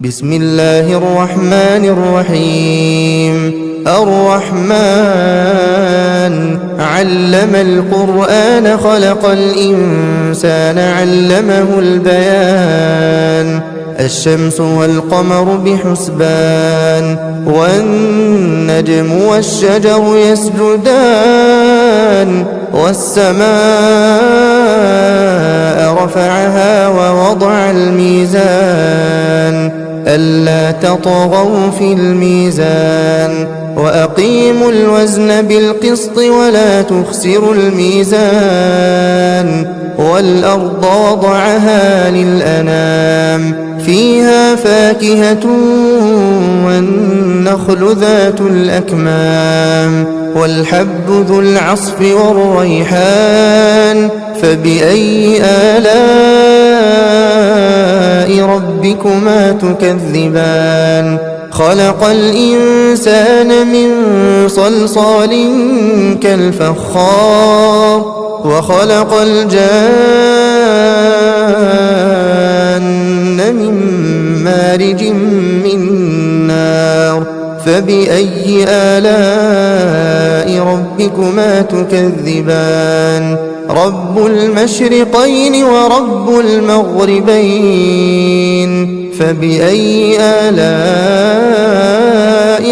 بسم الله الرحمن الرحيم. الرحمن علم القرآن خلق الإنسان علمه البيان. الشمس والقمر بحسبان والنجم والشجر يسجدان والسماء رفعها ووضع الميزان ألا تطغوا في الميزان وأقيموا الوزن بالقسط ولا تخسروا الميزان والأرض وضعها للأنام فيها فاكهة والنخل ذات الأكمام والحب ذو العصف والريحان فبأي آلاء ربكما تكذبان خلق الإنسان من صلصال كالفخار وخلق الجان من مارج من نار فبأي آلاء ربكما تكذبان رب المشرقين ورب المغربين فبأي آلاء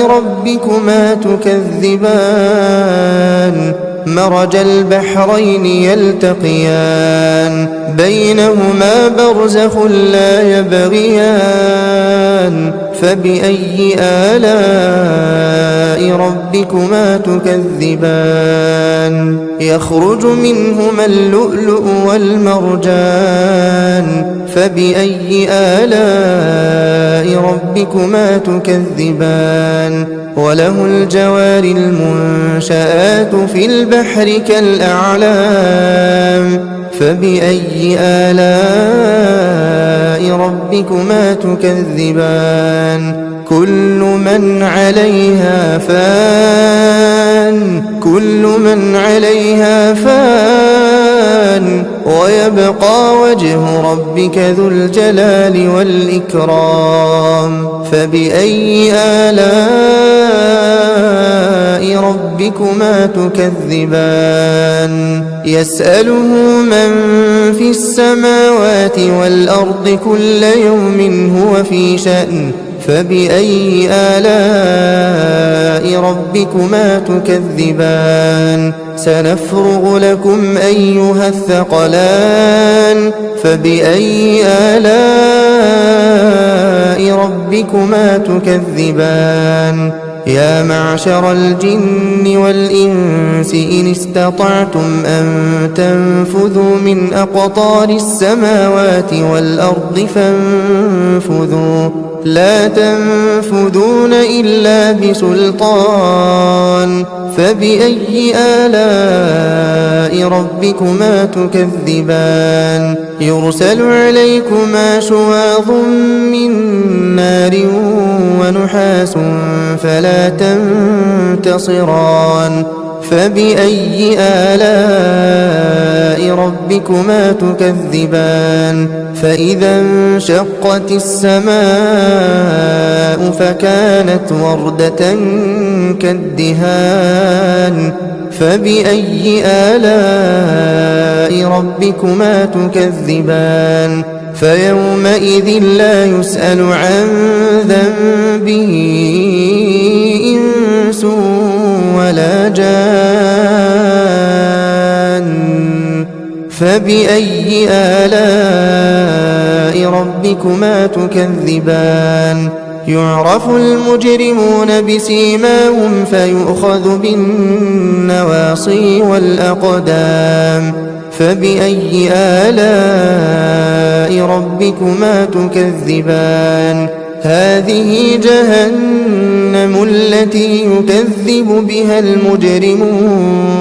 ربكما تكذبان مرج البحرين يلتقيان بينهما برزخ لا يبغيان فبأي آلاء ربكما تكذبان يخرج منهما اللؤلؤ والمرجان فبأي آلاء ربكما تكذبان وله الجوار المنشآت في البحر كالأعلام فبأي آلاء ربكما تكذبان كل من عليها فان ويبقى وجه ربك ذو الجلال والإكرام فبأي آلاء ربكما تكذبان يسأله من في السماوات والأرض كل يوم هو في شأن فبأي آلاء ربكما تكذبان سنفرغ لكم أيها الثقلان فبأي آلاء ربكما تكذبان يا معشر الجن والإنس إن استطعتم أن تنفذوا من أقطار السماوات والأرض فانفذوا لا تنفذون إلا بسلطان فبأي آلاء ربكما تكذبان يرسل عليكما شواظ من نار ونحاس فلا تنتصران فبأي آلاء ربكما تكذبان فإذا انشقت السماء فكانت وردة كالدهان فبأي آلاء ربكما تكذبان فيومئذ لا يسأل عن ذنبه إنس ولا جان فبأي آلاء ربكما تكذبان يعرف المجرمون بسيماهم فيؤخذ بالنواصي والأقدام فبأي آلاء ربكما تكذبان هذه جهنم التي يكذب بها المجرمون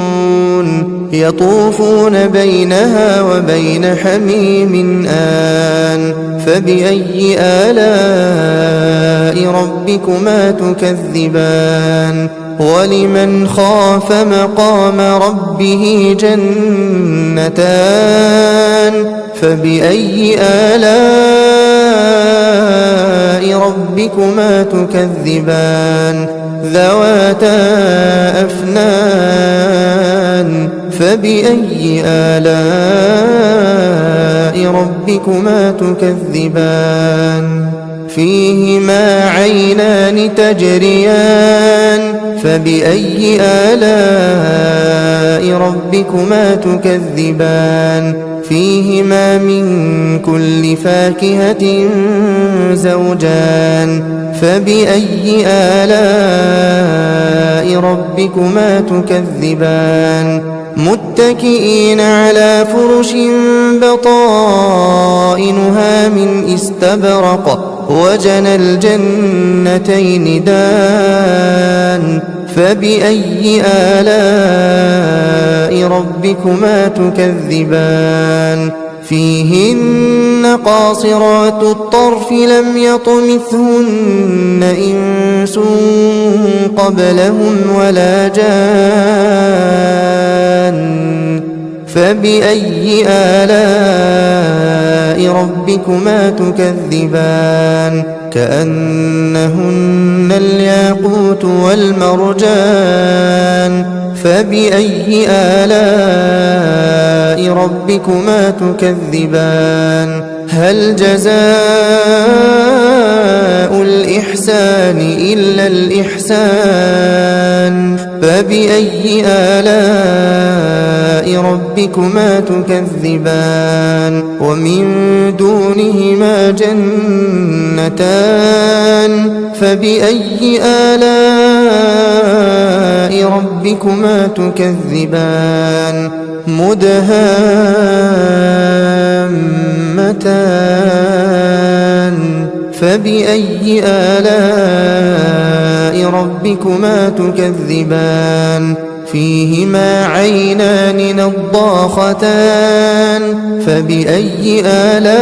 يطوفون بينها وبين حميم آن فبأي آلاء ربكما تكذبان ولمن خاف مقام ربه جنتان فبأي آلاء ربكما تكذبان ذواتا أفنان فبأي آلاء ربكما تكذبان فيهما عينان تجريان فبأي آلاء ربكما تكذبان فيهما من كل فاكهة زوجان فبأي آلاء ربكما تكذبان متكئين على فرش بطائنها من استبرق وجنى الجنتين دان فبأي آلاء ربكما تكذبان فيهن قاصرات الطرف لم يطمثهن إنس قبلهم ولا جان فبأي آلاء ربكما تكذبان كأنهن الياقوت والمرجان فبأي آلاء ربكما تكذبان هل جزاء الإحسان إلا الإحسان فبأي آلاء ربكما تكذبان ومن دونهما جنتان فبأي آلاء ربكما تكذبان مدهامتان فبأي آلاء ربكما تكذبان فيهما عينان نضاختان فبأي آلاء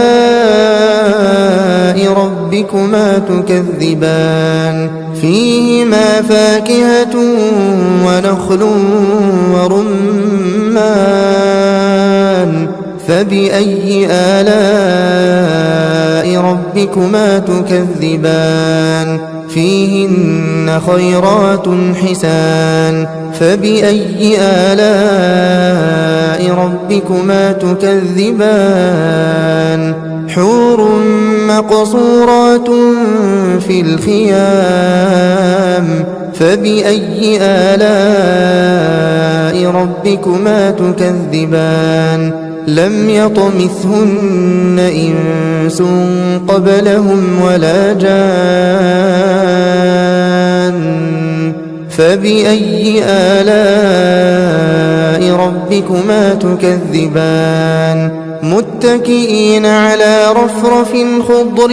ربكما تكذبان فيهما فاكهة ونخل ورمان فبأي آلاء ربكما تكذبان فيهن خيرات حسان فبأي آلاء ربكما تكذبان حور مقصورات في الخيام فبأي آلاء ربكما تكذبان لم يطمثهن إنس قبلهم ولا جان فبأي آلاء ربكما تكذبان متكئين على رفرف خضر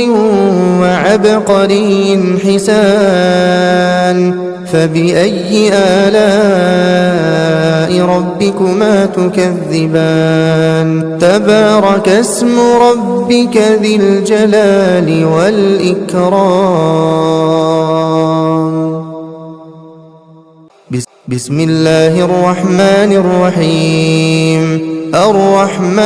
وعبقري حسان فبأي آلاء ربكما تكذبان تبارك اسم ربك ذي الجلال والإكرام بسم الله الرحمن الرحيم الرحمن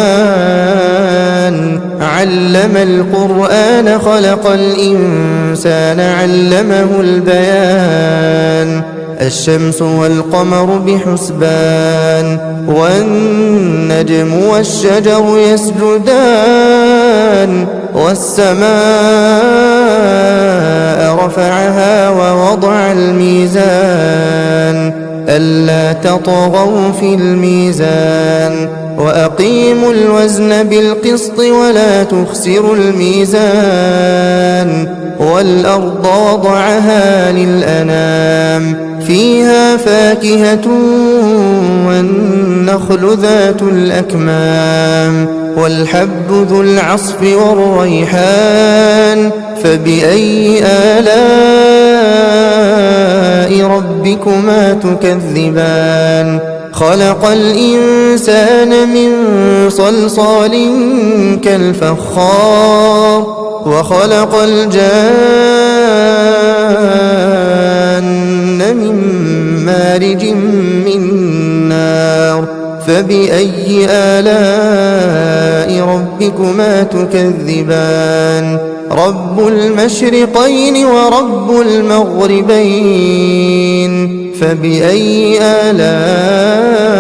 علم القرآن خلق الإنسان علمه البيان الشمس والقمر بحسبان والنجم والشجر يسجدان والسماء رفعها ووضع الميزان ألا تطغوا في الميزان وأقيموا الوزن بالقسط ولا تخسروا الميزان والأرض وضعها للأنام فيها فاكهة والنخل ذات الأكمام والحب ذو العصف والريحان فبأي آلاء ربكما تكذبان خلق الإنسان من صلصال كالفخار وخلق الجان من مارج من نار فبأي آلاء ربكما تكذبان رب المشرقين ورب المغربين فبأي آلاء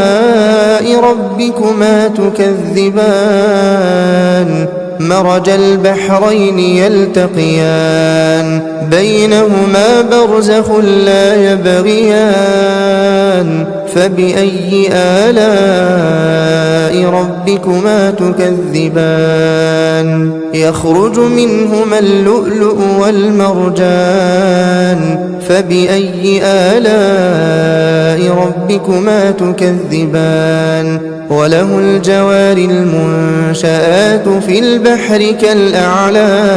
ربكما تكذبان مرج البحرين يلتقيان بينهما برزخ لا يبغيان فبأي آلاء ربكما تكذبان يخرج منهما اللؤلؤ والمرجان فبأي آلاء ربكما تكذبان وله الجوار المنشآت في البحر كالأعلام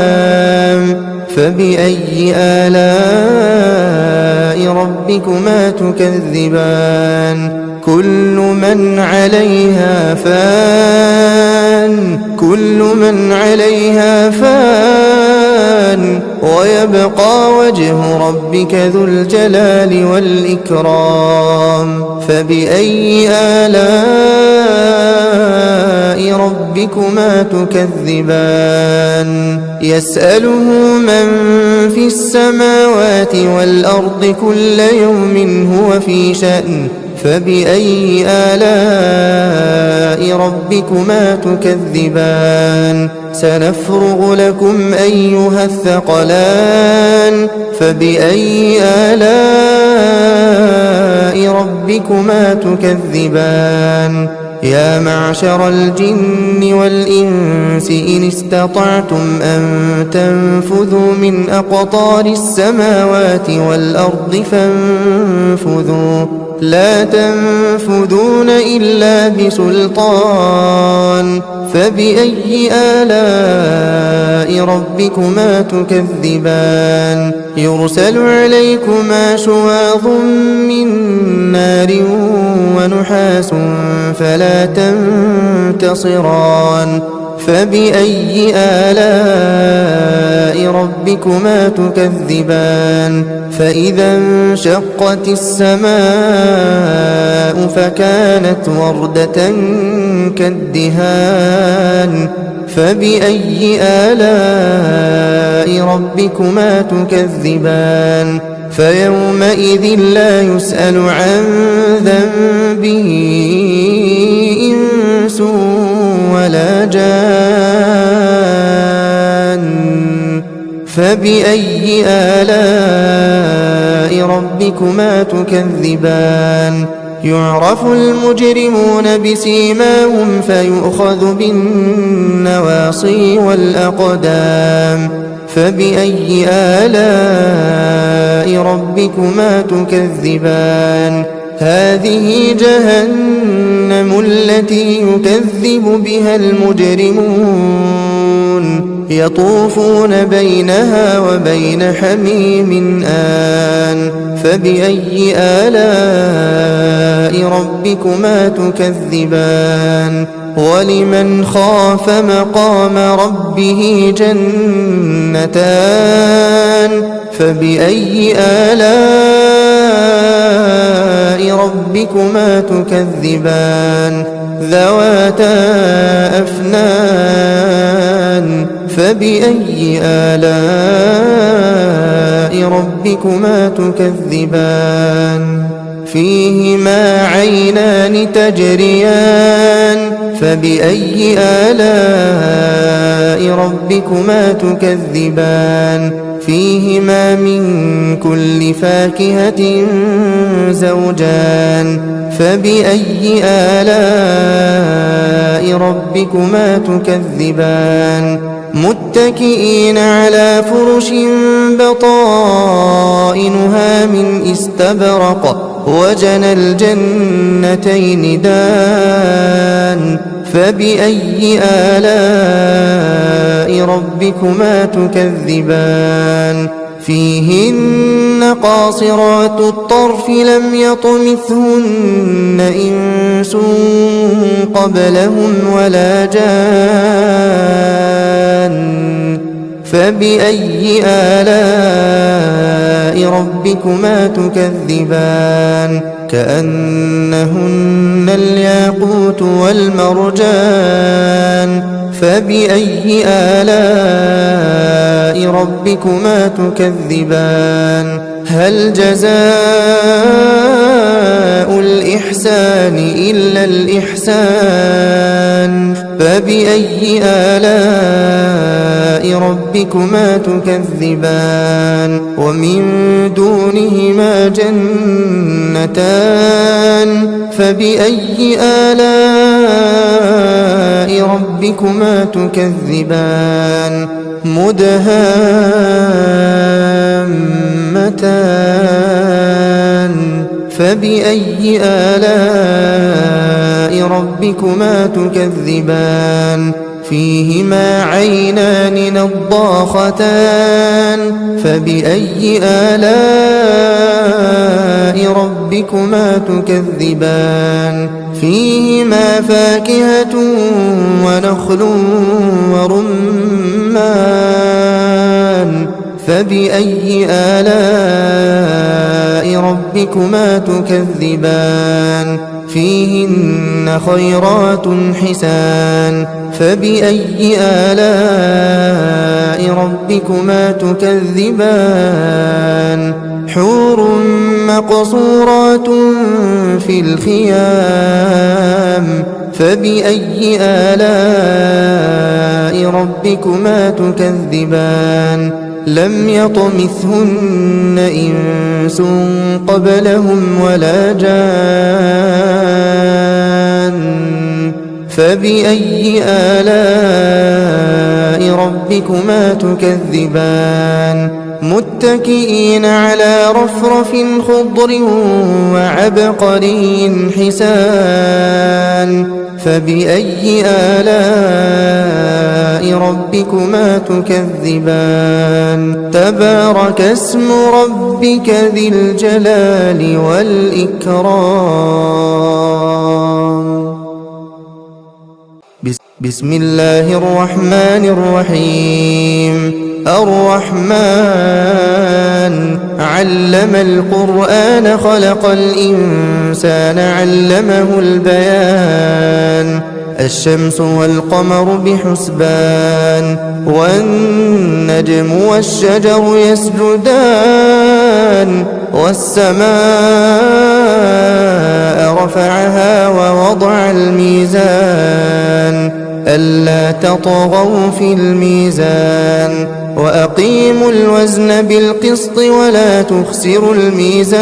فبأي آلاء ربكما تكذبان كل من عليها فان ويبقى وجه ربك ذو الجلال والإكرام فبأي آلاء ربكما تكذبان يسأله من في السماوات والأرض كل يوم هو في شأن فبأي آلاء ربكما تكذبان سنفرغ لكم أيها الثقلان فبأي آلاء ربكما تكذبان يا معشر الجن والإنس إن استطعتم أن تنفذوا من أقطار السماوات والأرض فانفذوا لا تنفذون إلا بسلطان فبأي آلاء ربكما تكذبان يرسل عليكما شواظ من نار ونحاس فلا تنتصران فبأي آلاء ربكما تكذبان فإذا انشقت السماء فكانت وردة كالدهان فبأي آلاء ربكما تكذبان فيومئذ لا يسأل عن ذنبه إنس ولا جان فبأي آلاء ربكما تكذبان يعرف المجرمون بسيماهم فيؤخذ بالنواصي والأقدام فبأي آلاء ربكما تكذبان هذه جهنم التي يكذب بها المجرمون يطوفون بينها وبين حميم آن فبأي آلاء ربكما تكذبان ولمن خاف مقام ربه جنتان فبأي آلاء ربكما تكذبان ذواتا أفنان فبأي آلاء ربكما تكذبان فيهما عينان تجريان فبأي آلاء ربكما تكذبان فيهما من كل فاكهة زوجان فبأي آلاء ربكما تكذبان متكئين على فرش بطائنها من استبرق وجنى الجنتين دان فبأي آلاء ربكما تكذبان فيهن قاصرات الطرف لم يطمثهن إنس قبلهم ولا جان فبأي آلاء ربكما تكذبان كأنهن الياقوت والمرجان فبأي آلاء ربكما تكذبان هل جزاء الإحسان إلا الإحسان فبأي آلاء ربكما تكذبان ومن دونهما جنتان فبأي آلاء ربكما تكذبان مدهامتان فبأي آلاء ربكما تكذبان فيهما عينان نضاختان فبأي آلاء ربكما تكذبان فيهما فاكهة ونخل ورمان فبأي آلاء ربكما تكذبان فيهن خيرات حسان فبأي آلاء ربكما تكذبان حور مقصورات في الخيام فبأي آلاء ربكما تكذبان لم يطمثهن إنس قبلهم ولا جان فبأي آلاء ربكما تكذبان متكئين على رفرف خضر وعبقري حسان فبأي آلاء ربكما تكذبان تبارك اسم ربك ذي الجلال والإكرام بسم الله الرحمن الرحيم الرحمن علم القرآن خلق الإنسان علمه البيان الشمس والقمر بحسبان والنجم والشجر يسجدان والسماء رفعها ووضع الميزان ألا تطغوا في الميزان وأقيموا الوزن بالقسط ولا تخسروا الميزان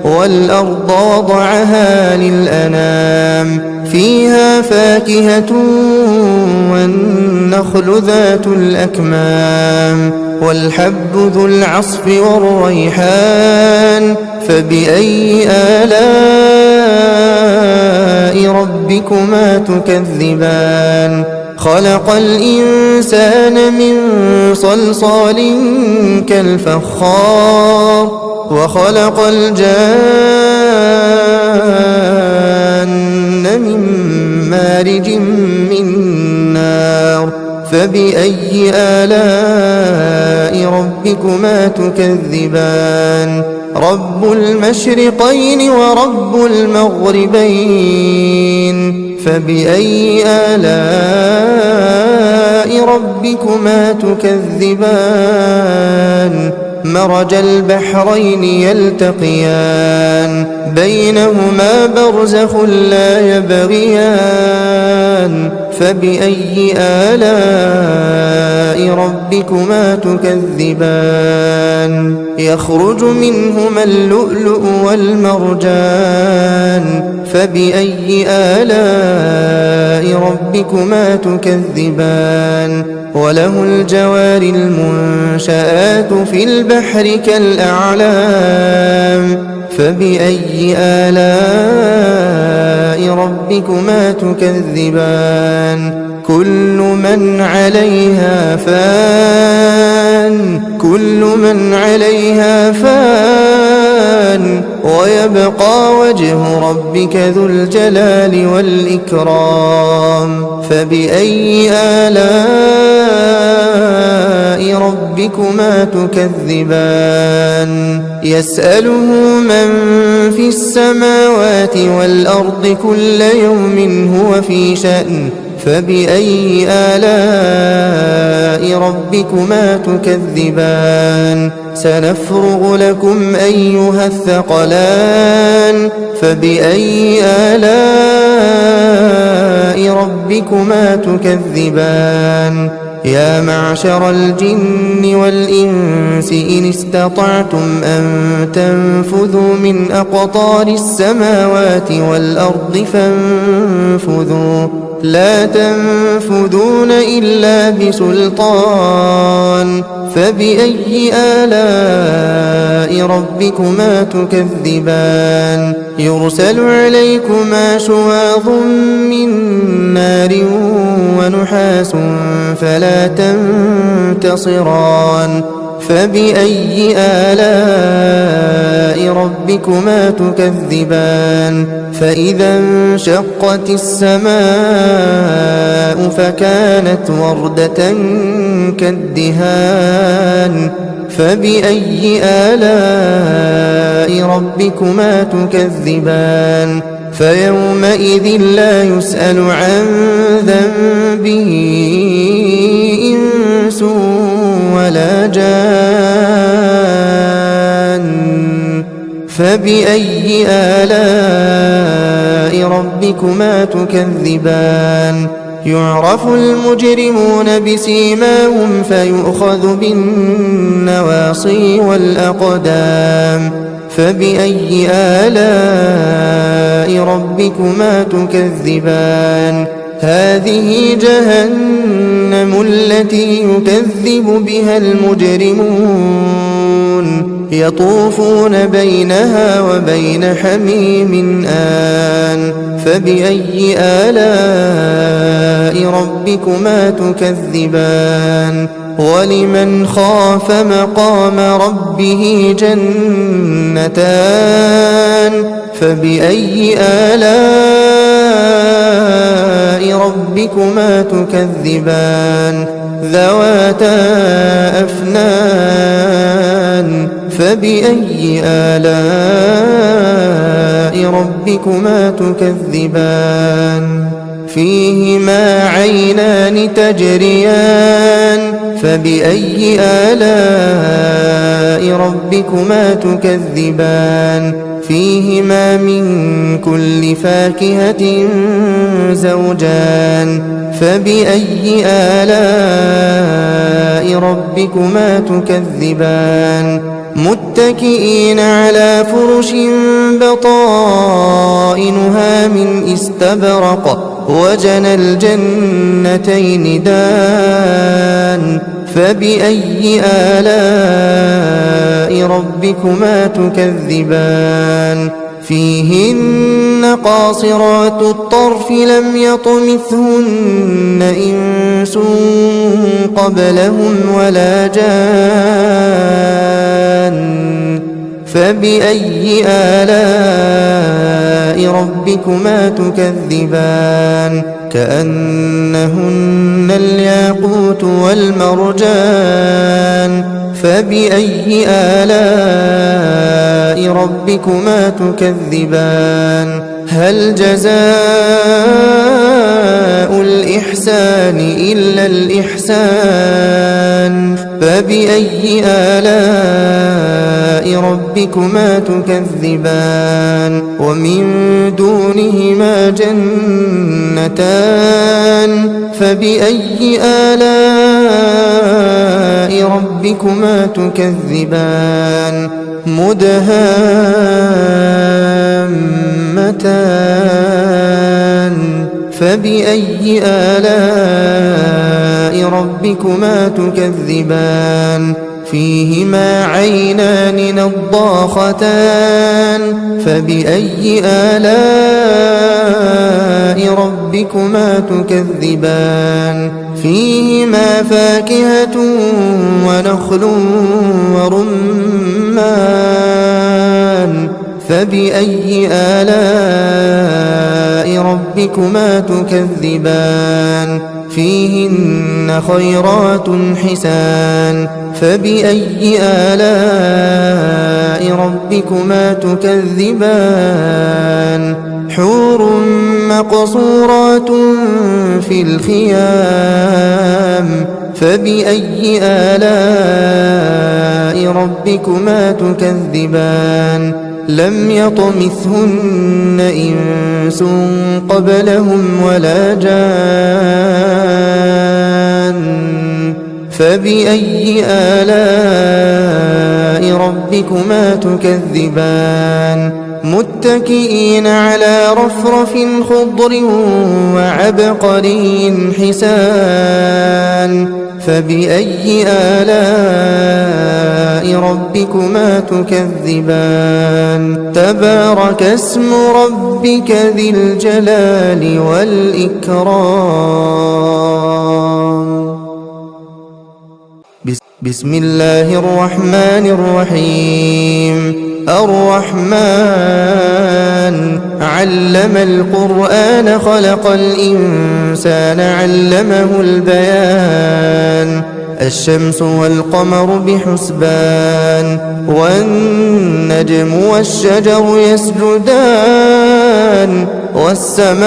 والأرض وضعها للأنام فيها فاكهة والنخل ذات الأكمام والحب ذو العصف والريحان فبأي آلاء ربكما تكذبان خلق الإنسان من صلصال كالفخار وخلق الجان من مارج من نار فبأي آلاء ربكما تكذبان رب المشرقين ورب المغربين فبأي آلاء ربكما تكذبان مرج البحرين يلتقيان بينهما برزخ لا يبغيان فبأي آلاء ربكما تكذبان يخرج منهما اللؤلؤ والمرجان فبأي آلاء ربكما تكذبان وله الجوار المنشآت في البحر كالأعلام فبأي آلاء ربكما تكذبان كل من عليها فان ويبقى وجه ربك ذو الجلال والإكرام فبأي آلاء ربكما تكذبان يسأله من في السماوات والأرض كل يوم هو في شأن فبأي آلاء ربكما تكذبان سنفرغ لكم أيها الثقلان فبأي آلاء ربكما تكذبان يا معشر الجن والإنس إن استطعتم أن تنفذوا من أقطار السماوات والأرض فانفذوا لا تنفذون إلا بسلطان فبأي آلاء ربكما تكذبان يرسل عليكما شواظ من نار ونحاس فلا تنتصران فبأي آلاء ربكما تكذبان فإذا انشقت السماء فكانت وردة كالدهان فبأي آلاء ربكما تكذبان فيومئذ لا يسأل عن ذنبه إنس ولا جان فبأي آلاء ربكما تكذبان يعرف المجرمون بسيماهم فيؤخذ بالنواصي والأقدام فبأي آلاء ربكما تكذبان هذه جهنم التي يكذب بها المجرمون يطوفون بينها وبين حميم آن فبأي آلاء ربكما تكذبان ولمن خاف مقام ربه جنتان فبأي آلاء ربكما تكذبان ذواتا أفنان فبأي آلاء ربكما تكذبان فيهما عينان تجريان فبأي آلاء ربكما تكذبان فيهما من كل فاكهة زوجان فبأي آلاء ربكما تكذبان متكئين على فرش بطائنها من استبرق وجنى الجنتين دان فبأي آلاء ربكما تكذبان فيهن قاصرات الطرف لم يطمثهن إنس قبلهم ولا جان فبأي آلاء ربكما تكذبان كأنهن الياقوت والمرجان فبأي آلاء ربكما تكذبان هل جزاء الإحسان إلا الإحسان فبأي آلاء ربكما تكذبان ومن دونهما جنتان فبأي آلاء ربكما تكذبان مدهامتان فبأي آلاء ربكما تكذبان فيهما عينان نضاختان فبأي آلاء ربكما تكذبان فيهما فاكهة ونخل ورمان فبأي آلاء ربكما تكذبان فيهن خيرات حسان فبأي آلاء ربكما تكذبان حور مقصورات في الخيام فبأي آلاء ربكما تكذبان لم يطمثهن إنس قبلهم ولا جان فبأي آلاء ربكما تكذبان متكئين على رفرف خضر وعبقري حسان فبأي آلاء ربكما تكذبان تبارك اسم ربك ذي الجلال والإكرام بسم الله الرحمن الرحيم الرحمن علم القرآن خلق الإنسان علمه البيان الشمس والقمر بحسبان والنجم والشجر يسجدان والسماء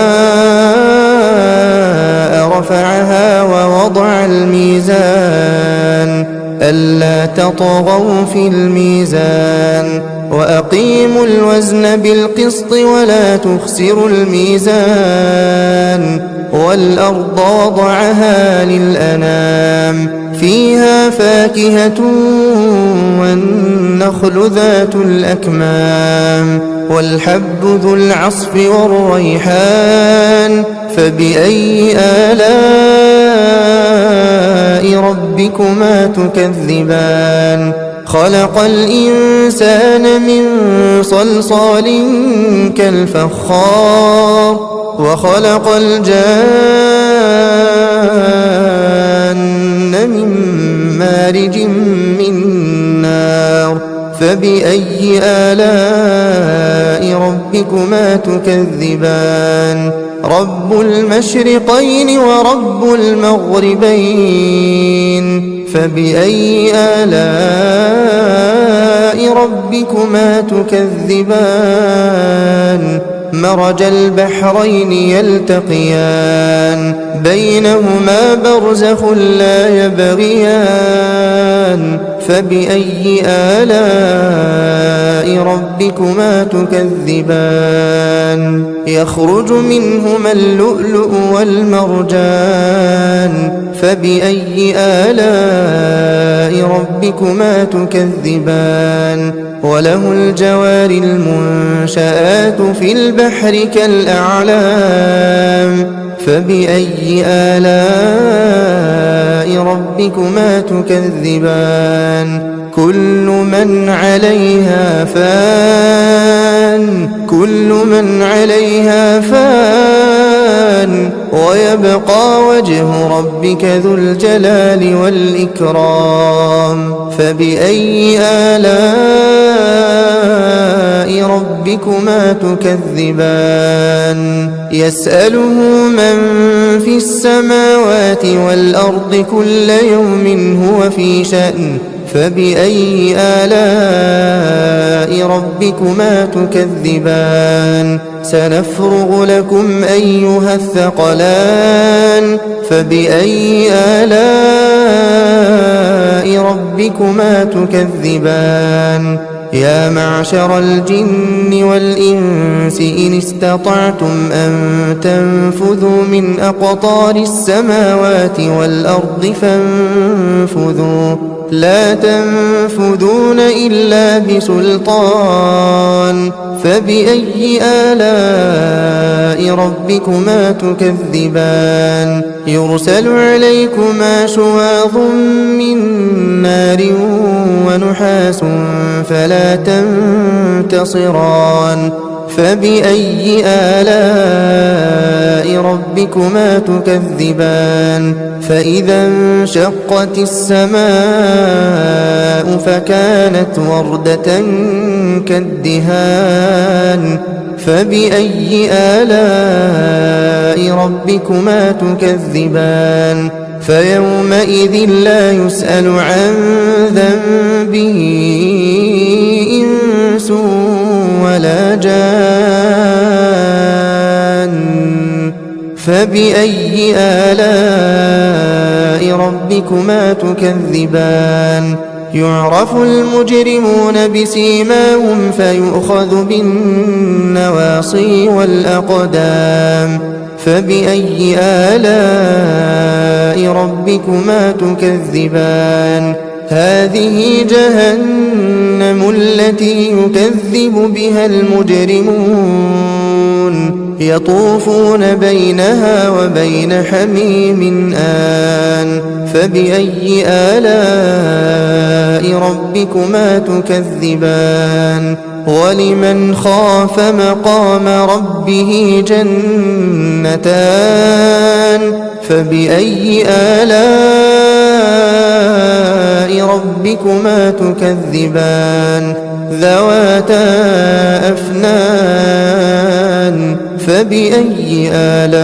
رفعها ووضع الميزان ألا تطغوا في الميزان وأقيموا الوزن بالقسط ولا تخسروا الميزان والأرض وضعها للأنام فيها فاكهة والنخل ذات الأكمام والحب ذو العصف والريحان فبأي آلاء ربكما تكذبان خلق الإنسان من صلصال كالفخار وخلق الجان من مارج من نار فبأي آلاء ربكما تكذبان رب المشرقين ورب المغربين فبأي آلاء ربكما تكذبان مرج البحرين يلتقيان بينهما برزخ لا يبغيان فبأي آلاء ربكما تكذبان يخرج منهما اللؤلؤ والمرجان فبأي آلاء ربكما تكذبان وله الجوار المنشآت في البحر كالأعلام فبأي آلاء ربكما تكذبان كل من عليها فان ويبقى وجه ربك ذو الجلال والإكرام فبأي آلاء ربكما تكذبان يسأله من في السماوات والأرض كل يوم هو في شأن فبأي آلاء ربكما تكذبان سنفرغ لكم أيها الثقلان فبأي آلاء ربكما تكذبان يا معشر الجن والإنس إن استطعتم أن تنفذوا من أقطار السماوات والأرض فانفذوا لا تنفذون إلا بسلطان فبأي آلاء ربكما تكذبان يرسل عليكما شواظ من نار ونحاس فلا تنتصران فبأي آلاء ربكما تكذبان فإذا انشقت السماء فكانت وردة كالدهان فبأي آلاء ربكما تكذبان فيومئذ لا يسأل عن ذنبه فبأي آلاء ربكما تكذبان يعرف المجرمون بسيماهم فيؤخذ بالنواصي والأقدام فبأي آلاء ربكما تكذبان هذه جهنم التي يكذب بها المجرمون يطوفون بينها وبين حميم آن فبأي آلاء ربكما تكذبان ولمن خاف مقام ربه جنتان فبأي آلاء ربكما تكذبان ذواتا أفنان فبأي آلاء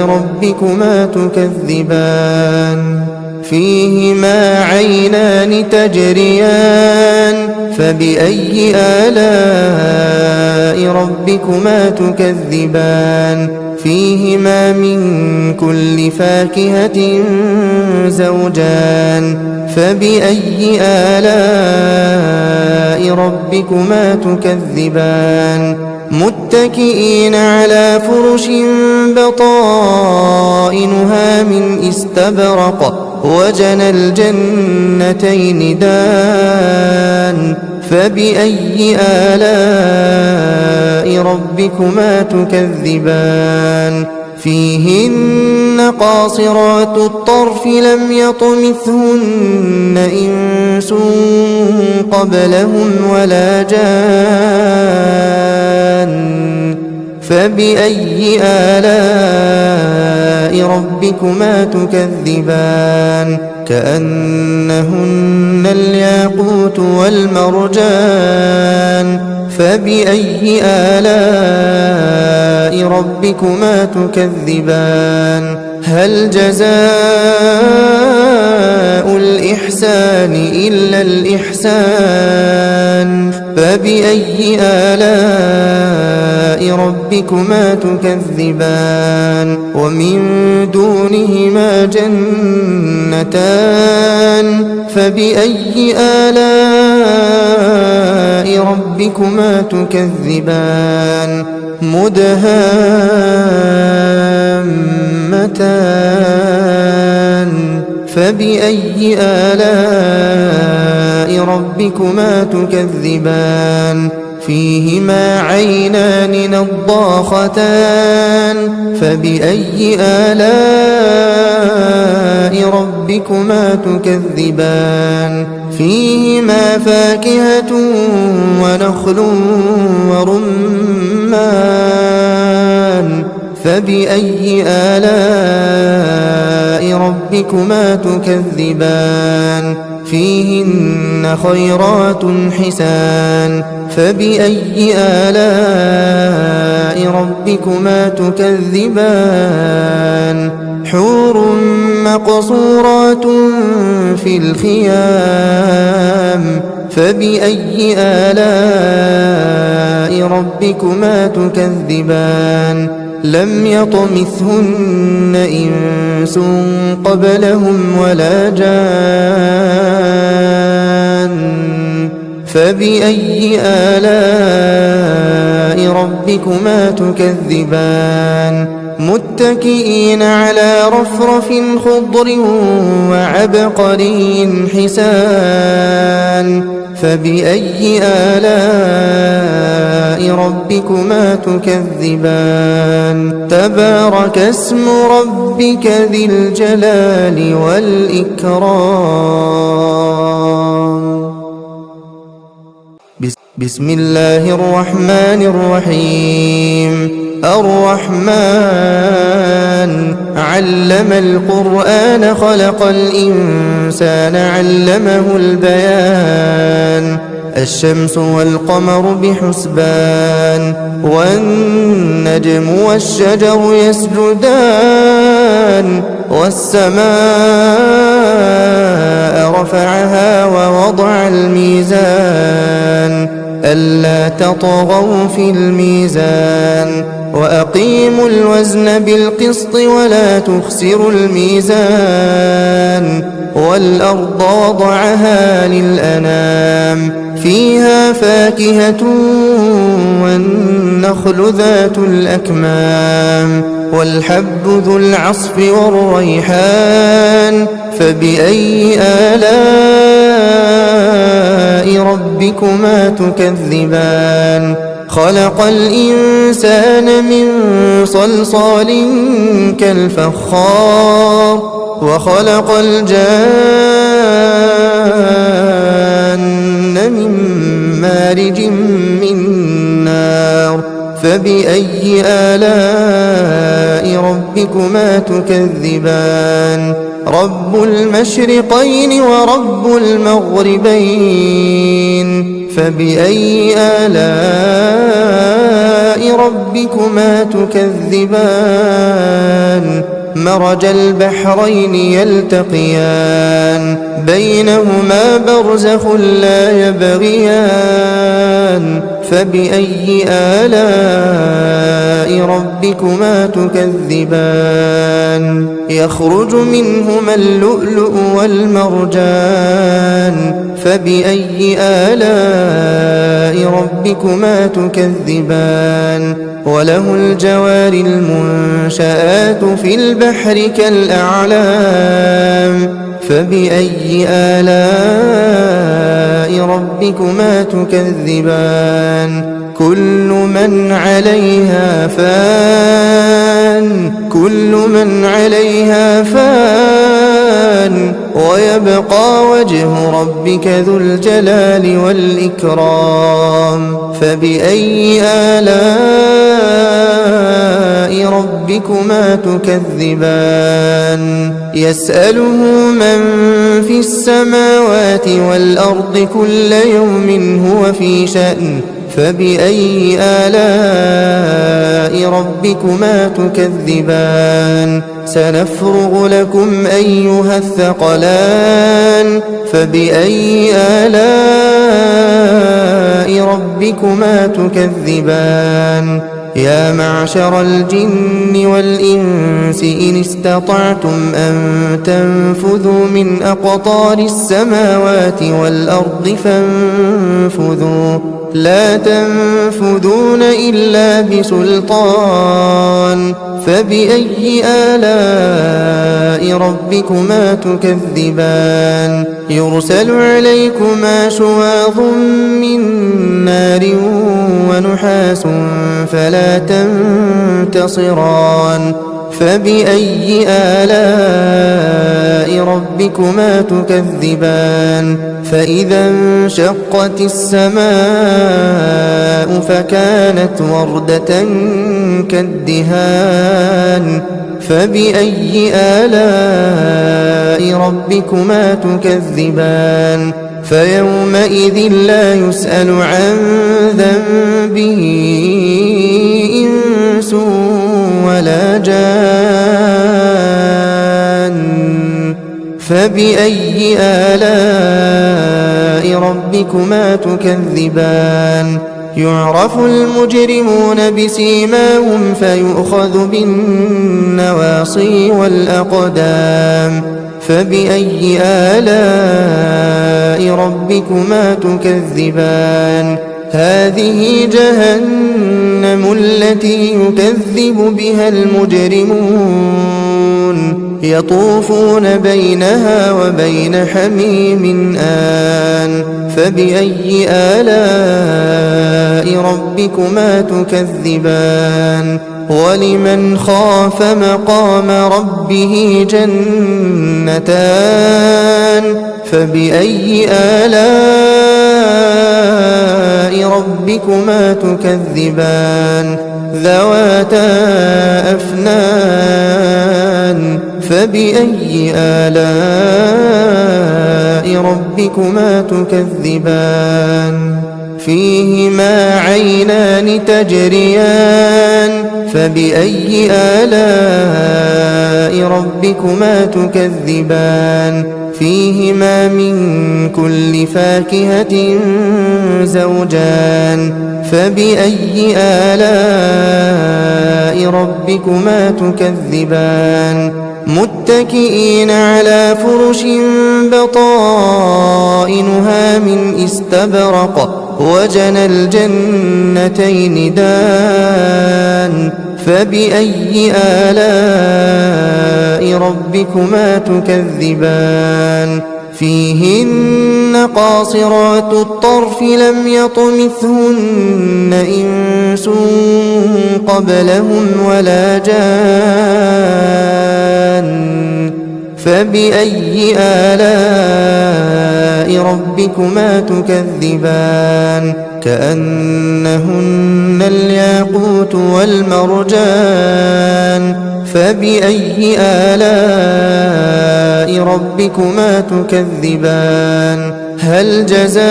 ربكما تكذبان فيهما عينان تجريان فبأي آلاء ربكما تكذبان فيهما من كل فاكهة زوجان فبأي آلاء ربكما تكذبان متكئين على فرش بطائنها من استبرق وجنى الجنتين دان فبأي آلاء ربكما تكذبان فيهن قاصرات الطرف لم يطمثهن إنس قبلهم ولا جان فبأي آلاء ربكما تكذبان كأنهن الياقوت والمرجان فبأي آلاء ربكما تكذبان هل جزاء الإحسان إلا الإحسان فبأي آلاء ربكما تكذبان ومن دونهما جنتان فبأي آلاء ربكما تكذبان مدهامتان فبأي آلاء ربكما تكذبان فيهما عينان نضاختان فبأي آلاء ربكما تكذبان فيهما فاكهة ونخل ورمان فبأي آلاء ربكما تكذبان فيهن خيرات حسان فبأي آلاء ربكما تكذبان حور مقصورات في الخيام فبأي آلاء ربكما تكذبان لم يطمثهن إنس قبلهم ولا جان فبأي آلاء ربكما تكذبان متكئين على رفرف خضر وعبقري حسان فبأي آلاء ربكما تكذبان تبارك اسم ربك ذي الجلال والإكرام بسم الله الرحمن الرحيم الرحمن علم القرآن خلق الإنسان علمه البيان الشمس والقمر بحسبان والنجم والشجر يسجدان والسماء رفعها ووضع الميزان ألا تطغوا في الميزان وأقيموا الوزن بالقسط ولا تخسروا الميزان والأرض وضعها للأنام فيها فاكهة والنخل ذات الأكمام والحب ذو العصف والريحان فبأي آلاء ربكما تكذبان خلق الإنسان من صلصال كالفخار وخلق الجان من مارج من نار فبأي آلاء ربكما تكذبان رب المشرقين ورب المغربين فبأي آلاء ربكما تكذبان مرج البحرين يلتقيان بينهما برزخ لا يبغيان فبأي آلاء ربكما تكذبان يخرج منهما اللؤلؤ والمرجان فبأي آلاء ربكما تكذبان وله الجوار المنشآت في البحر كالأعلام فبأي آلاء ربكما تكذبان كل من عليها فان ويبقى وجه ربك ذو الجلال والإكرام فبأي آلاء ربكما تكذبان يسأله من في السماوات والأرض كل يوم هو في شأن فبأي آلاء ربكما تكذبان سنفرغ لكم أيها الثقلان فبأي آلاء ربكما تكذبان يا معشر الجن والإنس إن استطعتم أن تنفذوا من أقطار السماوات والأرض فانفذوا لا تنفذون إلا بسلطان فبأي آلاء ربكما تكذبان يرسل عليكما شواظ من نار ونحاس فلا تنتصران فبأي آلاء ربكما تكذبان فإذا انشقت السماء فكانت وردة كالدهان فبأي آلاء ربكما تكذبان فيومئذ لا يسأل عن ذنبه إنس ولا جان فبأي آلاء ربكما تكذبان يعرف المجرمون بسيماهم فيؤخذ بالنواصي والأقدام فبأي آلاء ربكما تكذبان هذه جهنم التي يكذب بها المجرمون يطوفون بينها وبين حميم آن فبأي آلاء ربكما تكذبان ولمن خاف مقام ربه جنتان فبأي آلاء ربكما تكذبان ذواتا أفنان فبأي آلاء ربكما تكذبان فيهما عينان تجريان فبأي آلاء ربكما تكذبان فيهما من كل فاكهة زوجان فبأي آلاء ربكما تكذبان متكئين على فرش بطائنها من استبرق وجنى الجنتين دان فبأي آلاء ربكما تكذبان فيهن قاصرات الطرف لم يطمثهن إنس قبلهم ولا جان فبأي آلاء ربكما تكذبان كأنهن الياقوت والمرجان فبأي آلاء ربكما تكذبان هل جزاء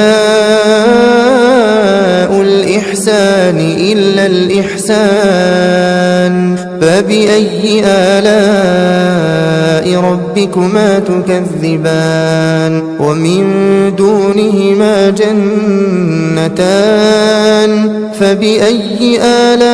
الإحسان إلا الإحسان فبأي آلاء ربكما تكذبان ومن دونهما جنتان فبأي آلاء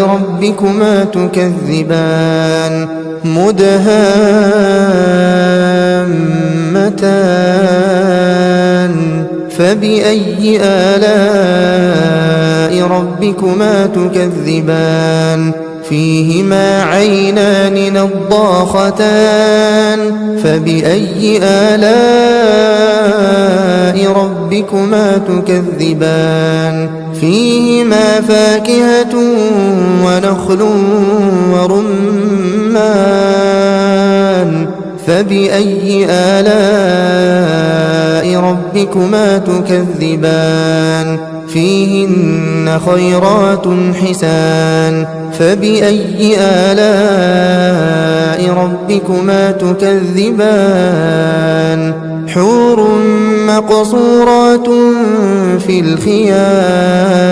ربكما تكذبان مدهامتان فبأي آلاء ربكما تكذبان فيهما عينان نضاختان فبأي آلاء ربكما تكذبان فيهما فاكهة ونخل ورمان فبأي آلاء ربكما تكذبان فيهن خيرات حسان فبأي آلاء ربكما تكذبان حور مقصورات في الخيام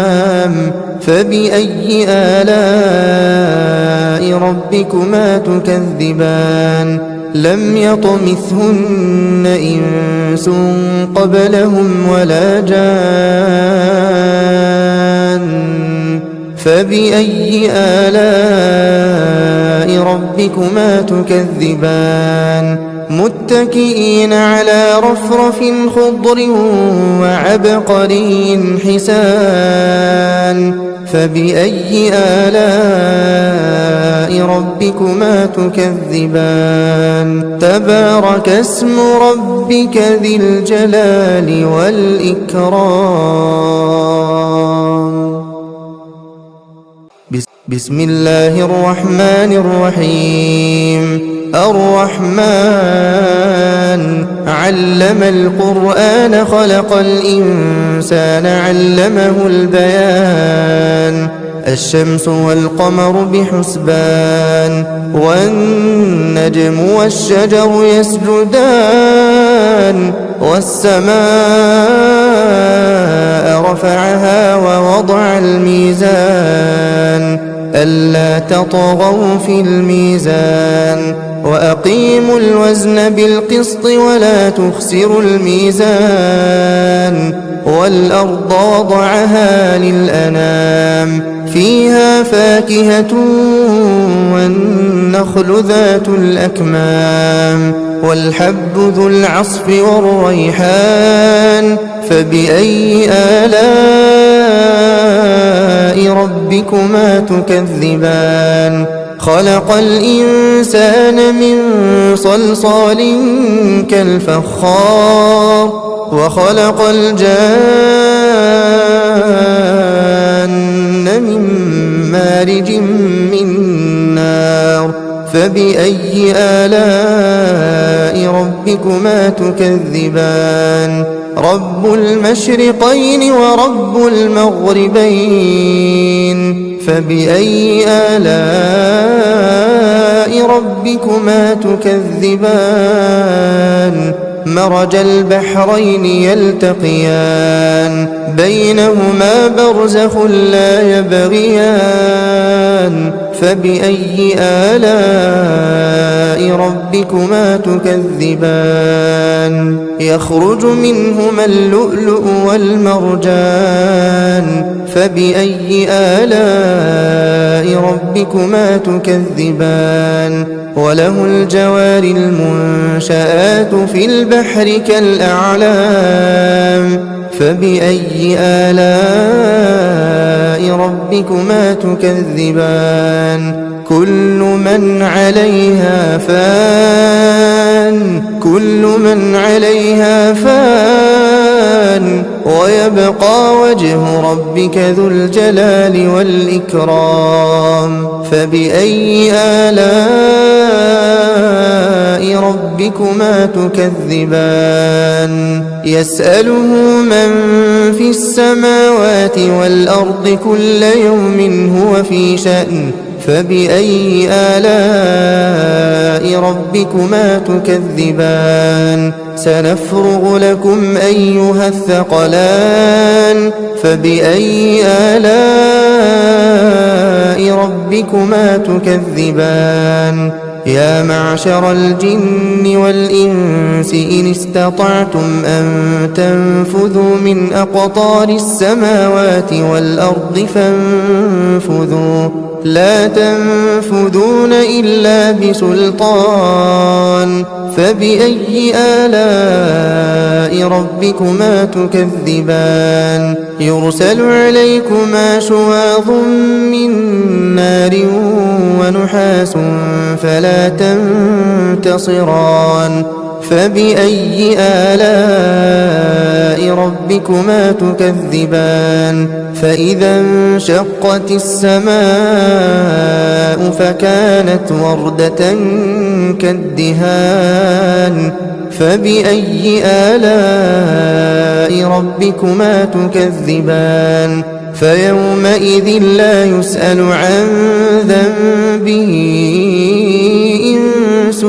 فبأي آلاء ربكما تكذبان لم يطمثهن إنس قبلهم ولا جان فبأي آلاء ربكما تكذبان متكئين على رفرف خضر وعبقري حسان فبأي آلاء ربكما تكذبان تبارك اسم ربك ذي الجلال والإكرام بسم الله الرحمن الرحيم الرحمن علم القرآن خلق الإنسان علمه البيان الشمس والقمر بحسبان والنجم والشجر يسجدان والسماء رفعها ووضع الميزان ألا تطغوا في الميزان وأقيموا الوزن بالقسط ولا تخسروا الميزان والأرض وضعها للأنام فيها فاكهة والنخل ذات الأكمام والحب ذو العصف والريحان فبأي آلاء ربكما تكذبان خلق الإنسان من صلصال كالفخار وخلق الجان من مارج من نار فبأي آلاء ربكما تكذبان رب المشرقين ورب المغربين فبأي آلاء ربكما تكذبان مرج البحرين يلتقيان بينهما برزخ لا يبغيان فبأي آلاء ربكما تكذبان يخرج منهما اللؤلؤ والمرجان فبأي آلاء ربكما تكذبان وله الجوار المنشآت في البحر كالأعلام فبأي آلاء ربكما تكذبان كل من عليها فان ويبقى وجه ربك ذو الجلال والإكرام فبأي آلاء ربكما تكذبان يسأله من في السماوات والأرض كل يوم هو في شأن فبأي آلاء ربكما تكذبان سنفرغ لكم أيها الثقلان فبأي آلاء ربكما تكذبان يا معشر الجن والإنس إن استطعتم أن تنفذوا من أقطار السماوات والأرض فانفذوا لا تنفذون إلا بسلطان فبأي آلاء ربكما تكذبان يرسل عليكما شواظ من نار ونحاس فلا تنتصران فبأي آلاء ربكما تكذبان فإذا انشقت السماء فكانت وردة كالدهان فبأي آلاء ربكما تكذبان فيومئذ لا يسأل عن ذنبه إنس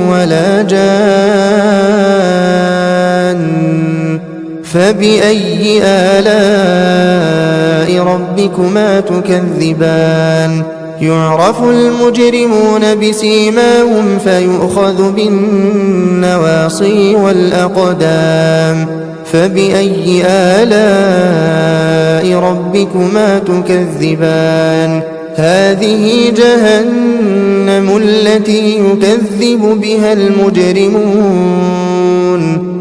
ولا جان فبأي آلاء ربكما تكذبان يعرف المجرمون بسيماهم فيؤخذ بالنواصي والأقدام فبأي آلاء ربكما تكذبان هذه جهنم التي يكذب بها المجرمون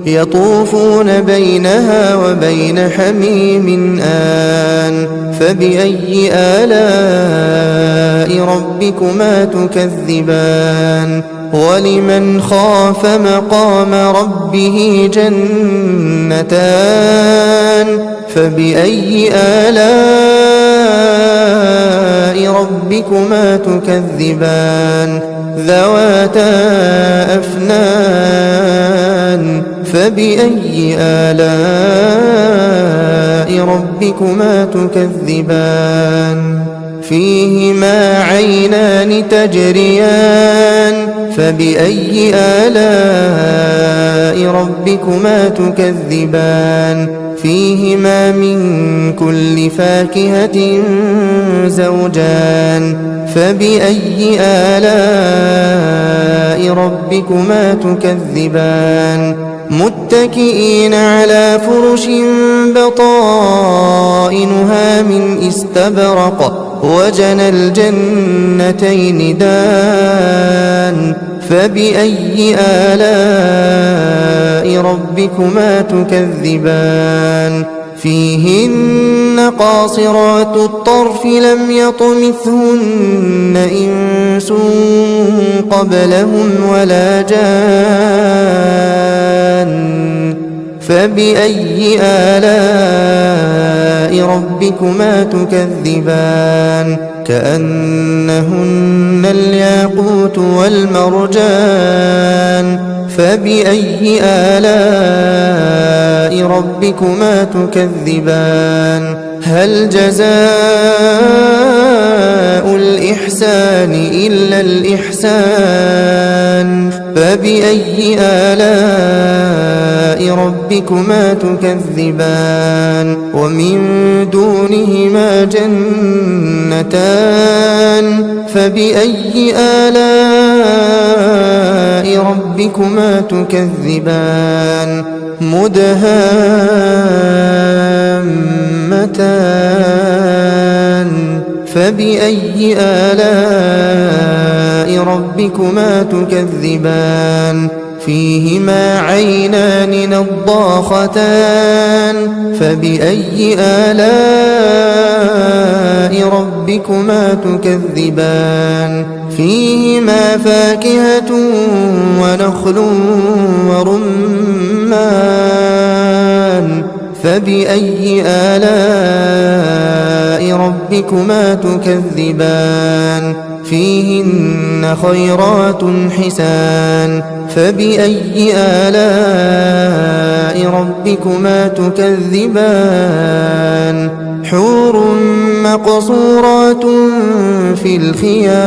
يطوفون بينها وبين حميم آن فبأي آلاء ربكما تكذبان ولمن خاف مقام ربه جنتان فبأي آلاء ربكما تكذبان ذواتا أفنان فبأي آلاء ربكما تكذبان فيهما عينان تجريان فبأي آلاء ربكما تكذبان فيهما من كل فاكهة زوجان فبأي آلاء ربكما تكذبان متكئين على فرش بطائنها من استبرق وجنى الجنتين دان فبأي آلاء ربكما تكذبان فيهن قاصرات الطرف لم يطمثهن إنس قبلهم ولا جان فبأي آلاء ربكما تكذبان كأنهن الياقوت والمرجان فبأي آلاء ربكما تكذبان هل جزاء الإحسان إلا الإحسان فبأي آلاء ربكما تكذبان ومن دونهما جنتان فبأي آلاء ربكما تكذبان مدهامتان فبأي آلاء ربكما تكذبان فيهما عينان نضاختان فبأي آلاء ربكما تكذبان فيهما فاكهة ونخل ورمان فبأي آلاء ربكما تكذبان فيهن خيرات حسان فبأي آلاء ربكما تكذبان حور مقصورات في الخيام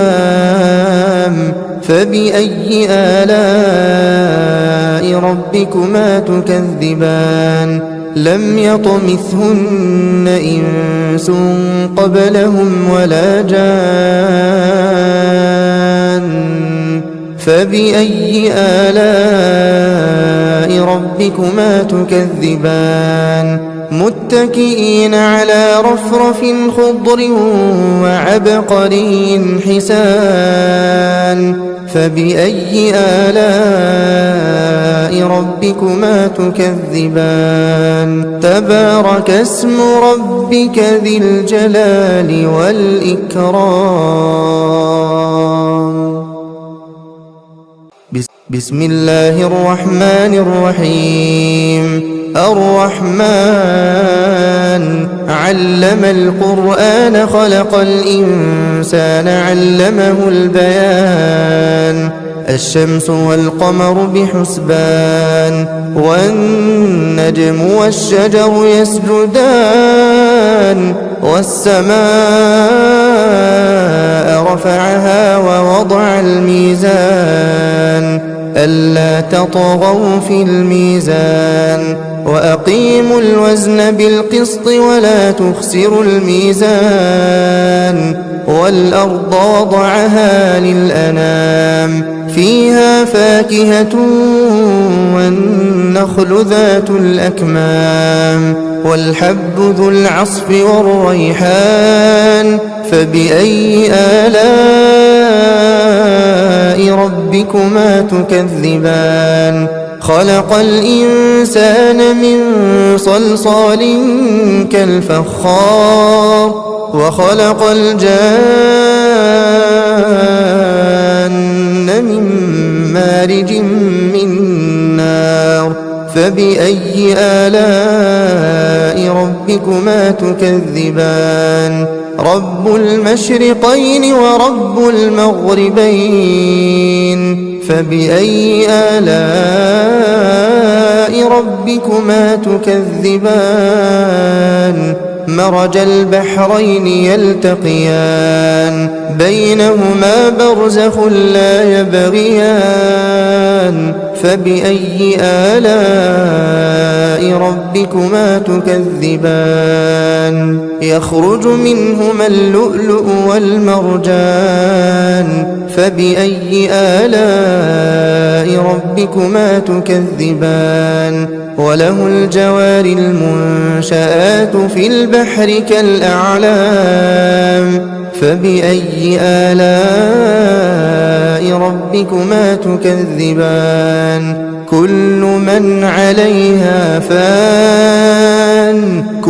فبأي آلاء ربكما تكذبان لم يطمثهن إنس قبلهم ولا جان فبأي آلاء ربكما تكذبان متكئين على رفرف خضر وعبقري حسان فبأي آلاء ربكما تكذبان تبارك اسم ربك ذي الجلال والإكرام بسم الله الرحمن الرحيم الرحمن علم القرآن خلق الإنسان علمه البيان الشمس والقمر بحسبان والنجم والشجر يسجدان والسماء رفعها ووضع الميزان ألا تطغوا في الميزان وأقيموا الوزن بالقسط ولا تخسروا الميزان والأرض وضعها للأنام فيها فاكهة والنخل ذات الأكمام والحب ذو العصف والريحان فبأي آلاء ربكما تكذبان خلق الإنسان من صلصال كالفخار وخلق الجان من مارج من نار فبأي آلاء ربكما تكذبان رب المشرقين ورب المغربين فبأي آلاء ربكما تكذبان مرج البحرين يلتقيان بينهما برزخ لا يبغيان فبأي آلاء ربكما تكذبان يخرج منهما اللؤلؤ والمرجان فبأي آلاء ربكما تكذبان وله الجوار المنشآت في البحر كالأعلام فبأي آلاء ربكما تكذبان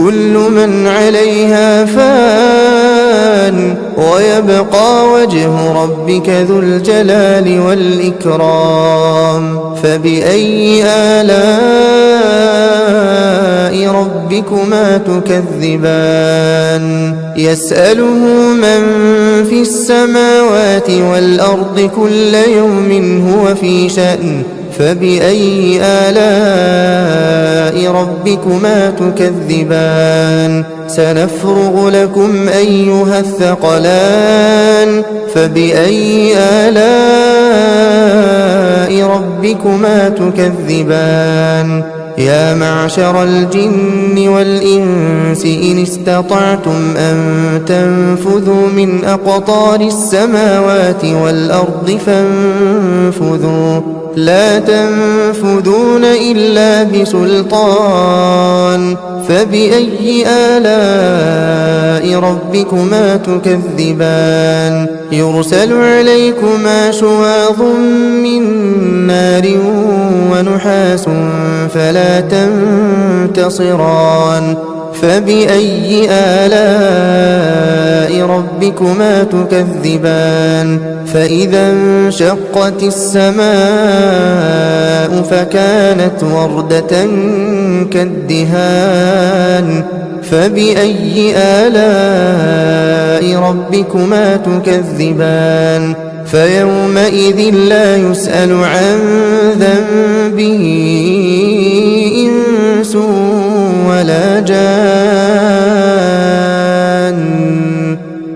كل من عليها فان ويبقى وجه ربك ذو الجلال والإكرام فبأي آلاء ربكما تكذبان يسأله من في السماوات والأرض كل يوم هو في شأن فبأي آلاء ربكما تكذبان سنفرغ لكم أيها الثقلان فبأي آلاء ربكما تكذبان يا معشر الجن والإنس إن استطعتم أن تنفذوا من أقطار السماوات والأرض فانفذوا لا تنفذون إلا بسلطان فبأي آلاء ربكما تكذبان يرسل عليكما شواظ من نار ونحاس فلا تنتصران فبأي آلاء ربكما تكذبان فإذا انشقت السماء فكانت وردة كالدهان فبأي آلاء ربكما تكذبان فيومئذ لا يسأل عن ذنبه إنس ولا جان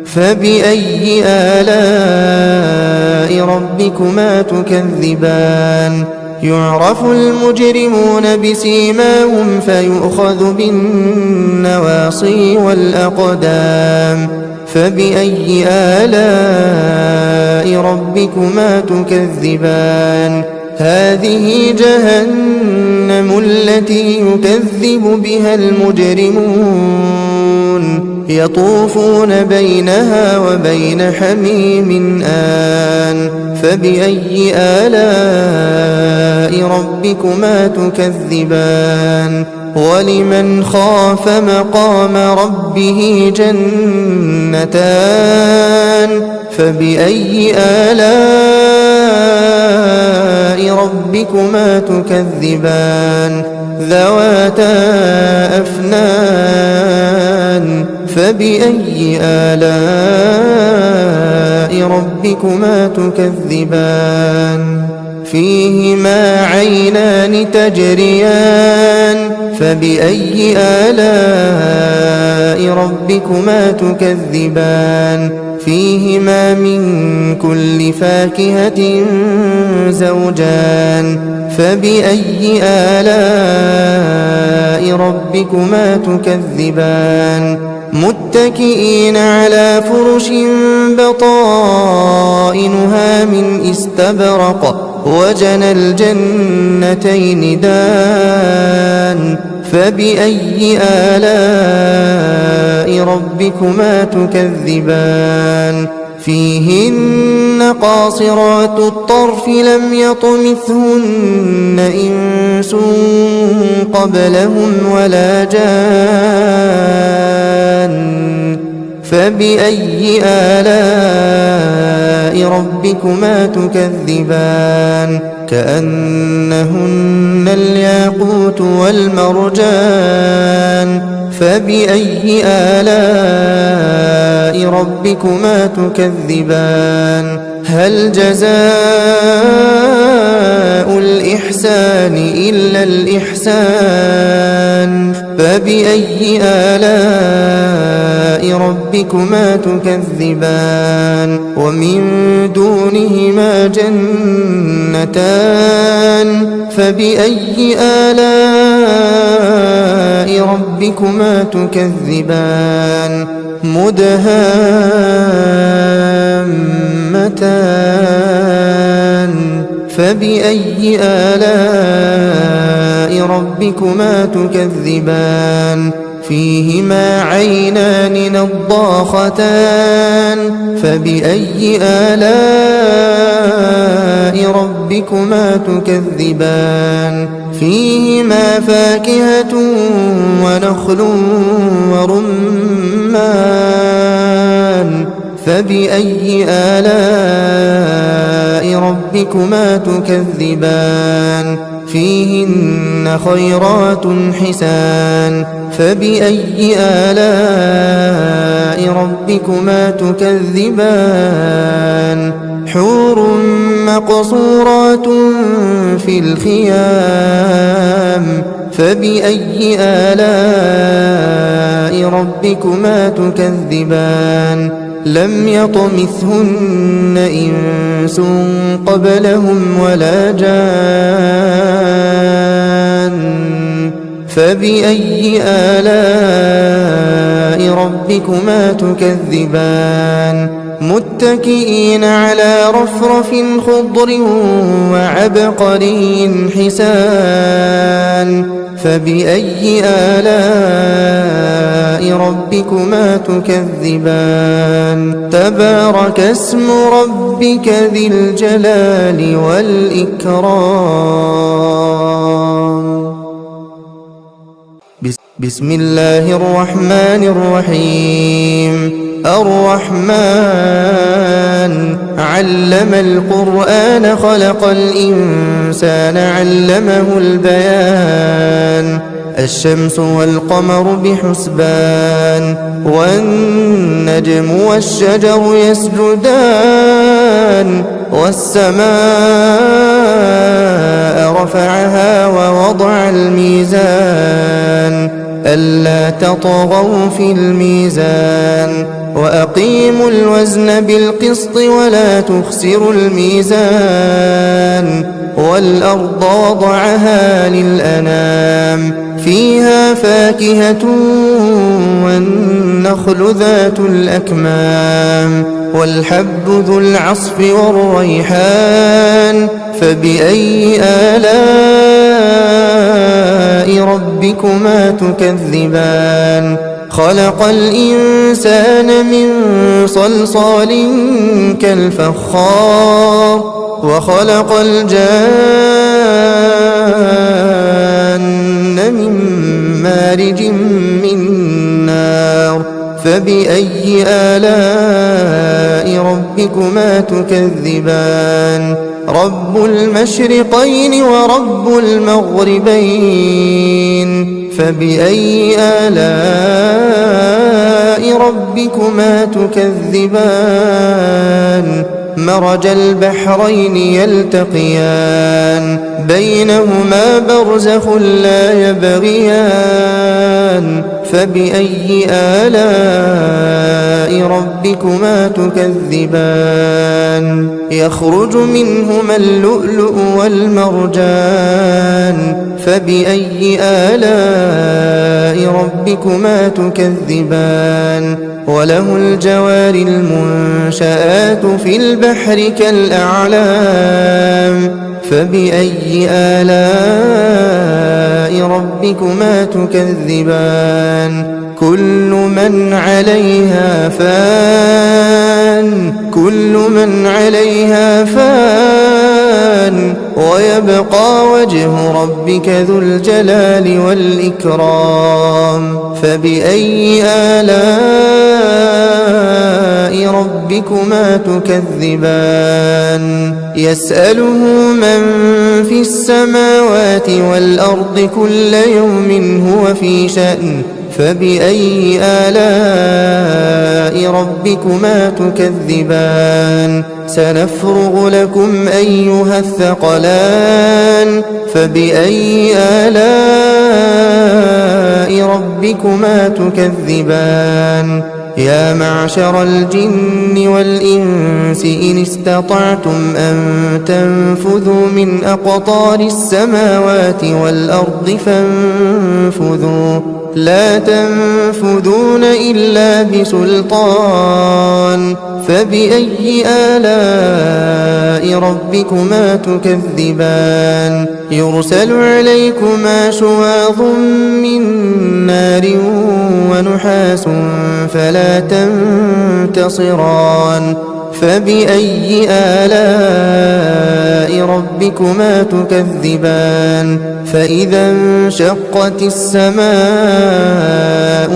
فبأي آلاء ربكما تكذبان يعرف المجرمون بسيماهم فيؤخذ بالنواصي والأقدام فبأي آلاء ربكما تكذبان هذه جهنم التي يكذب بها المجرمون يطوفون بينها وبين حميم آن فبأي آلاء ربكما تكذبان ولمن خاف مقام ربه جنتان فبأي آلاء ربكما تكذبان ذواتا أفنان فبأي آلاء ربكما تكذبان فيهما عينان تجريان فبأي آلاء ربكما تكذبان فيهما من كل فاكهة زوجان فبأي آلاء ربكما تكذبان متكئين على فرش بطائنها من استبرق وجنى الجنتين دان فبأي آلاء ربكما تكذبان فيهن قاصرات الطرف لم يطمثهن إنس قبلهم ولا جان فبأي آلاء ربكما تكذبان كأنهن الياقوت والمرجان فبأي آلاء ربكما تكذبان هل جزاء الإحسان إلا الإحسان فبأي آلاء ربكما تكذبان ومن دونهما جنتان فبأي آلاء ربكما تكذبان مدهامتان فبأي آلاء ربكما تكذبان فيهما عينان نضاختان فبأي آلاء ربكما تكذبان فيهما فاكهة ونخل ورمان فبأي آلاء ربكما تكذبان فيهن خيرات حسان فبأي آلاء ربكما تكذبان حور مقصورات في الخيام فبأي آلاء ربكما تكذبان لم يطمثهن إنس قبلهم ولا جان فبأي آلاء ربكما تكذبان متكئين على رفرف خضر وعبقري حسان فبأي آلاء ربكما تكذبان تبارك اسم ربك ذي الجلال والإكرام بسم الله الرحمن الرحيم الرحمن علم القرآن خلق الإنسان علمه البيان الشمس والقمر بحسبان والنجم والشجر يسجدان والسماء رفعها ووضع الميزان ألا تطغوا في الميزان وأقيموا الوزن بالقسط ولا تخسروا الميزان والأرض وضعها للأنام فيها فاكهة والنخل ذات الأكمام والحب ذو العصف والريحان فبأي آلاء ربكما تكذبان خلق الإنسان من صلصال كالفخار وخلق الجان من مارج من نار فبأي آلاء ربكما تكذبان رب المشرقين ورب المغربين فبأي آلاء ربكما تكذبان مرج البحرين يلتقيان بينهما برزخ لا يبغيان فبأي آلاء ربكما تكذبان يخرج منهما اللؤلؤ والمرجان فبأي آلاء ربكما تكذبان وله الجوار المنشآت في البحر كالأعلام فبأي آلاء ربكما تكذبان كل من عليها فان ويبقى وجه ربك ذو الجلال والإكرام فبأي آلاء ربكما تكذبان يسأله من في السماوات والأرض كل يوم هو في شأن فبأي آلاء ربكما تكذبان سنفرغ لكم أيها الثقلان فبأي آلاء ربكما تكذبان يا معشر الجن والإنس إن استطعتم أن تنفذوا من أقطار السماوات والأرض فانفذوا لا تنفذون إلا بسلطان فبأي آلاء ربكما تكذبان يرسل عليكما شواظ من نار ونحاس فلا تنتصران فبأي آلاء ربكما تكذبان فإذا انشقت السماء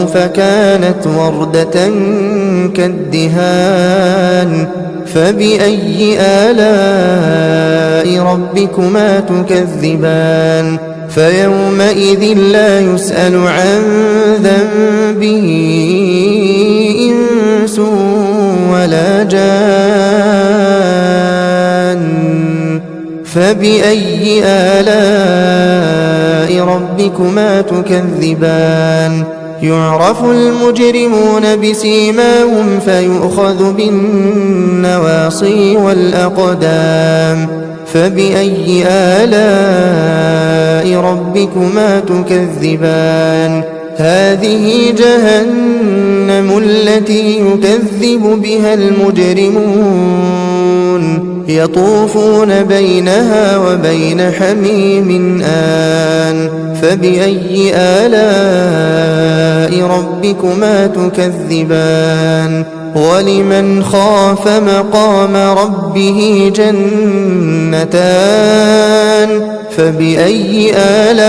فكانت وردة كالدهان فبأي آلاء ربكما تكذبان فيومئذ لا يسأل عن ذنبه إنس ولا جان فبأي آلاء ربكما تكذبان يعرف المجرمون بسيماهم فيؤخذ بالنواصي والأقدام فبأي آلاء ربكما تكذبان هذه جهنم التي يكذب بها المجرمون يطوفون بينها وبين حميم آن فبأي آلاء ربكما تكذبان ولمن خاف مقام ربه جنتان فبأي آلاء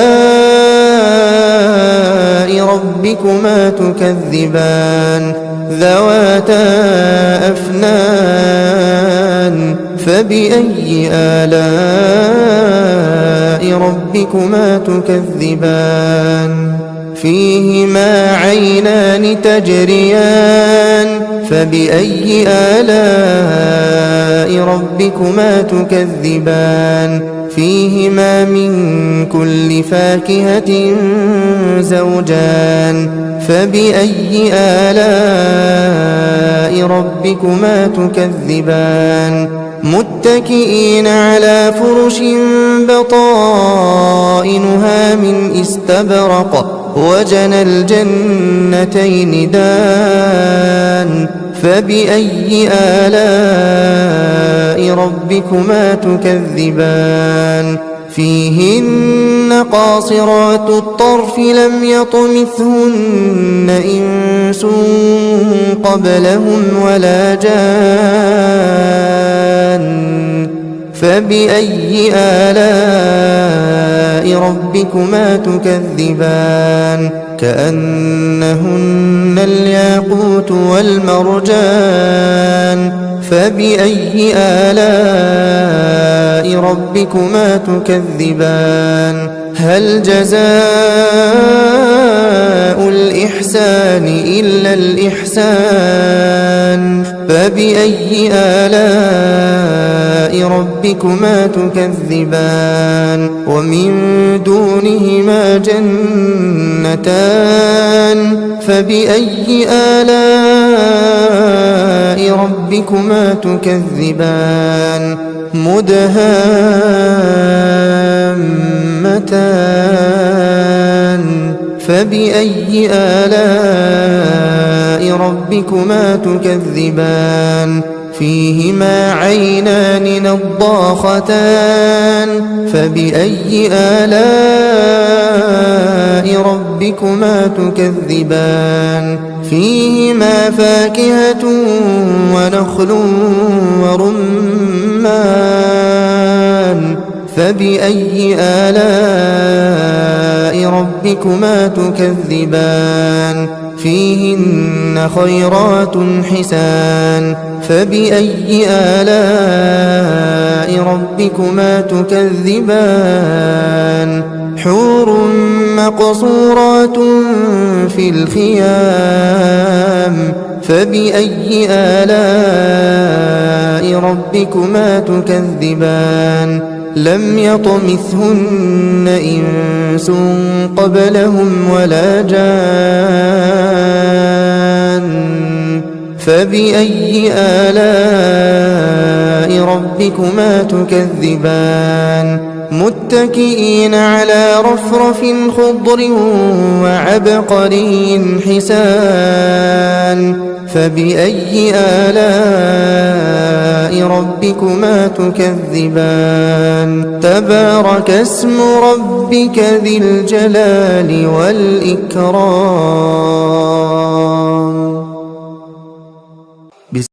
ربكما تكذبان ذواتا أفنان فبأي آلاء ربكما تكذبان فيهما عينان تجريان فبأي آلاء ربكما تكذبان فيهما من كل فاكهة زوجان فبأي آلاء ربكما تكذبان متكئين على فرش بطائنها من استبرق وجنى الجنتين دان فبأي آلاء ربكما تكذبان فيهن قاصرات الطرف لم يطمثهن إنس قبلهم ولا جان فبأي آلاء ربكما تكذبان كأنهن الياقوت والمرجان فبأي آلاء ربكما تكذبان هل جزاء الإحسان إلا الإحسان فبأي آلاء ربكما تكذبان ومن دونهما جنتان فبأي آلاء ربكما تكذبان مدهامتان فبأي آلاء ربكما تكذبان فيهما عينان نضاختان فبأي آلاء ربكما تكذبان فيهما فاكهة ونخل ورمان فبأي آلاء ربكما تكذبان فيهن خيرات حسان فبأي آلاء ربكما تكذبان حور مقصورات في الخيام فبأي آلاء ربكما تكذبان لم يطمثهن إنس قبلهم ولا جان فبأي آلاء ربكما تكذبان متكئين على رفرف خضر وعبقري حسان فبأي آلاء ربكما تكذبان تبارك اسم ربك ذي الجلال والإكرام